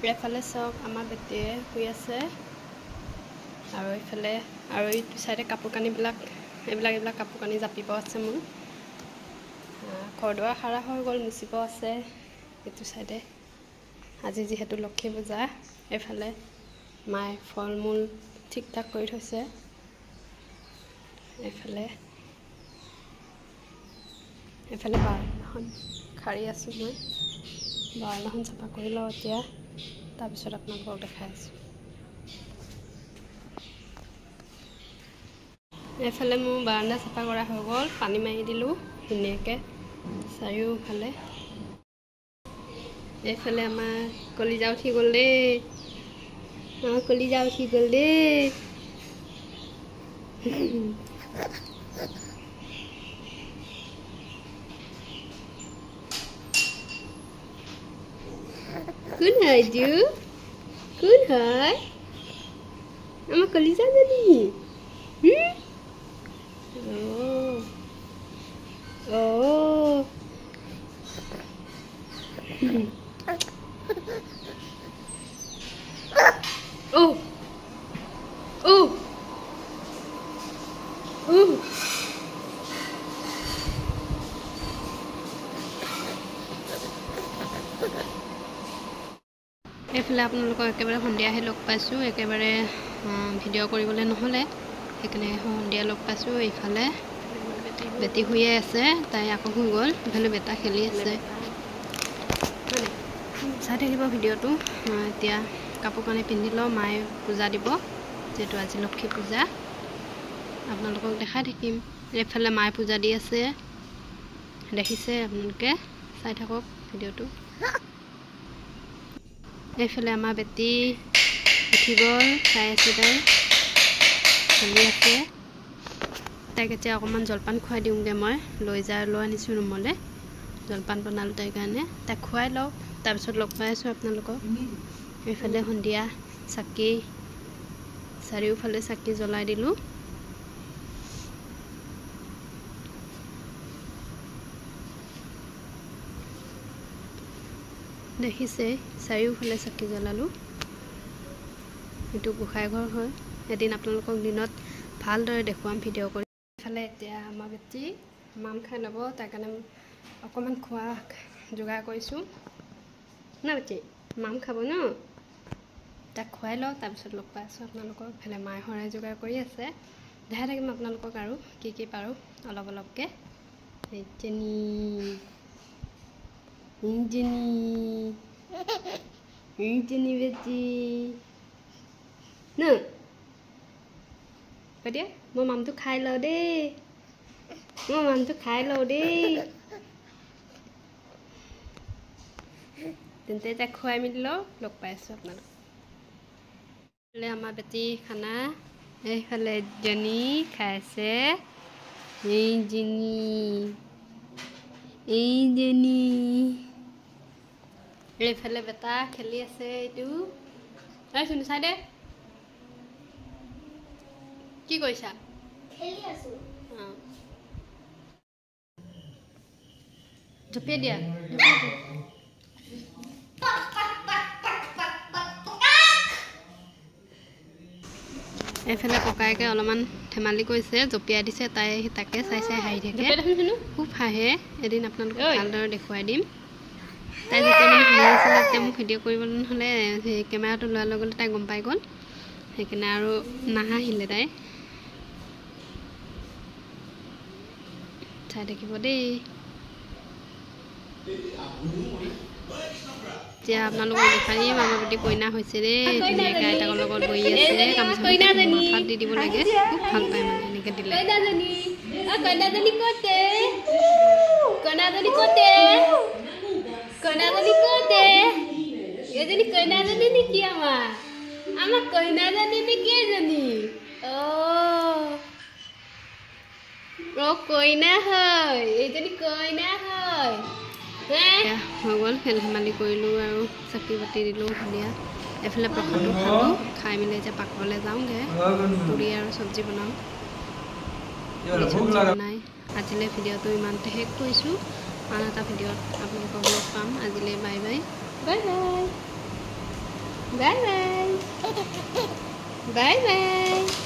এফালে চাওক আমাৰ বেটিয়ে শুই আছে আৰু এইফালে আৰু এইটো চাইডে কাপোৰ কানিবিলাক এইবিলাক কাপোৰ কানি জাপিব আছে মোৰ ঘৰ দুৱাৰ সাৰা হৈ গ'ল মুচিব আছে এইটো চাইডে আজি যিহেতু লক্ষী পূজা এইফালে মায়ে ফল মূল ঠিক ঠাক কৰি থৈছে এইফালে বাৰান্দাখন খাৰি আছোঁ মই বাৰান্দাখন চাফা কৰি লওঁ এতিয়া তাৰপিছত আপোনালোকক দেখাই আছোঁ এইফালে মোৰ বাৰান্দা চাফা কৰা হৈ গ'ল পানী মাৰি দিলোঁ ধুনীয়াকৈ চাৰিওফালে এইফালে আমাৰ কলিজা উঠি গ'ল দেই আমাৰ কলিজা উঠি গ'ল দেই কোন হয় জু কোন হয় আমার কলিজা জানি ও ও ও ও এইফালে আপোনালোকক একেবাৰে সন্ধিয়াহে লগ পাইছোঁ একেবাৰে ভিডিঅ' কৰিবলৈ নহ'লে সেইকাৰণে সন্ধিয়া লগ পাইছোঁ এইফালে বেটি শুয়ে আছে তাই আকৌ শুই গ'ল ইফালে বেটা খেলি আছে চাই থাকিব ভিডিঅ'টো এতিয়া কাপোৰ কানি পিন্ধি লওঁ মায়ে পূজা দিব যিহেতু আজি লক্ষী পূজা আপোনালোকক দেখাই থাকিম এইফালে মায়ে পূজা দি আছে দেখিছে আপোনালোকে চাই থাকক ভিডিঅ'টো এইফালে আমাৰ বেটি উঠি গ'ল চাই আছে তাই খেলি আছে তাইক এতিয়া অকণমান জলপান খুৱাই দিওঁগৈ মই লৈ আনিছোঁ ৰুমলৈ জলপান বনালোঁ তাইৰ কাৰণে তাইক খুৱাই লওঁ তাৰপিছত লগ পাই আছোঁ আপোনালোকক এইফালে সন্ধিয়া চাকি চাৰিওফালে চাকি জ্বলাই দিলোঁ দেখিছে চাৰিওফালে চাকি জ্বলালোঁ এইটো গোসাঁই ঘৰ হয় এদিন আপোনালোকক দিনত ভালদৰে দেখুৱাম ভিডিঅ' কৰি এইফালে এতিয়া আমাৰ বেটি মাম খাই ল'ব তাৰ কাৰণে অকণমান খোৱা যোগাৰ কৰিছোঁ ন বেটি মাম খাব ন তাক খুৱাই লওঁ তাৰপিছত লগ পাই আছোঁ আপোনালোকক এইফালে মায়ে শৰাই যোগাৰ কৰি আছে দেখাই থাকিম আপোনালোকক আৰু কি পাৰোঁ অলপ অলপকৈ ইঞ্জনি বেটি ন এতিয়া মই মামটো খাই লওঁ দেই তেন্তে তাক খুৱাই মেলি লওঁ লগ পাই আছোঁ আপোনালোক আমাৰ বেটি খানা এইফালে জনী খাইছে এইজনী এইফালে বেটা খেলি আছে এইটো শুনি চাই দে কি কৰিছা জপিয়াই দিয়া এইফালে ককায়েকে অলপমান ধেমালি কৰিছে জপিয়াই দিছে তাকে চাই হাঁহি থাকে খুব হাঁহে এদিন আপোনালোকক ভালদৰে দেখুৱাই দিম তাই যেতিয়া মানে হাঁহি আছিলে তেতিয়া মোক ভিডিঅ' কৰিবলৈ নহ'লে সেই কেমেৰাটো লোৱাৰ লগে লগে তাই গম পাই গ'ল সেইকাৰণে আৰু নাহাঁহিলে তাই চাই থাকিব দেই এতিয়া আপোনালোকক দেখাই দিম আমাৰ প্ৰতি কইনা হৈছে দেই ধুনীয়াকৈ আইতাকৰ লগত বহি আছে মাথাত দি দিব লাগে খুব ভাল পায় মানে এনেকৈ দিলে এজনী কইনাজনী নেকি আমাৰ কইনাজনী নেকি এজনী কইনা হয় এইজনী কইনা হয় হৈ গ'ল খেল ধেমালি কৰিলোঁ আৰু চাকি বাতি দিলোঁ ধুনীয়া এইফালে প্ৰসাদো খালোঁ খাই মেলি এতিয়া পাকঘৰলৈ যাওঁগৈ পুৰি আৰু চব্জি বনাওঁ বনাই আজিলৈ ভিডিঅ'টো ইমানতে শেষ কৰিছোঁ আন এটা ভিডিঅ'ত আপোনালোকক লগ পাম আজিলৈ bye bye bye bye bye bye.